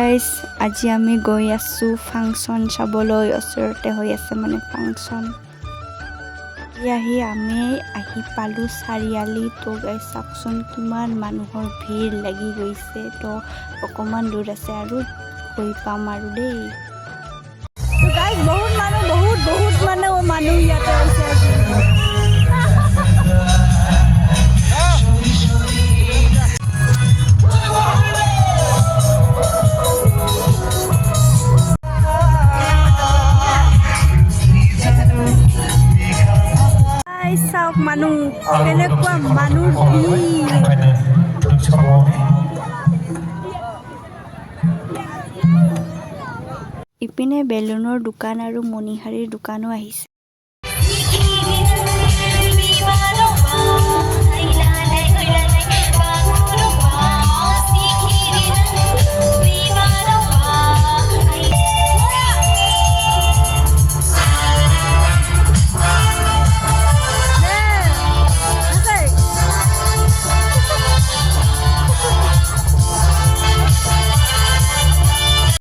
guys আজি আমি গৈ আছোঁ ফাংচন চাবলৈ ওচৰতে হৈ আছে মানে ফাংচন আমি আহি পালোঁ চাৰিআলি তো গাইজ চাওকচোন কিমান মানুহৰ ভিৰ লাগি গৈছে তো অকণমান দূৰ আছে আৰু গৈ পাম আৰু দেই তো গাইজ বহুত মানুহ ইয়াতে আছে আজি চাওক মানুহ কেনেকুৱা মানুহ ইপিনে বেলুনৰ দোকান আৰু মণিহাৰীৰ দোকানো আহিছে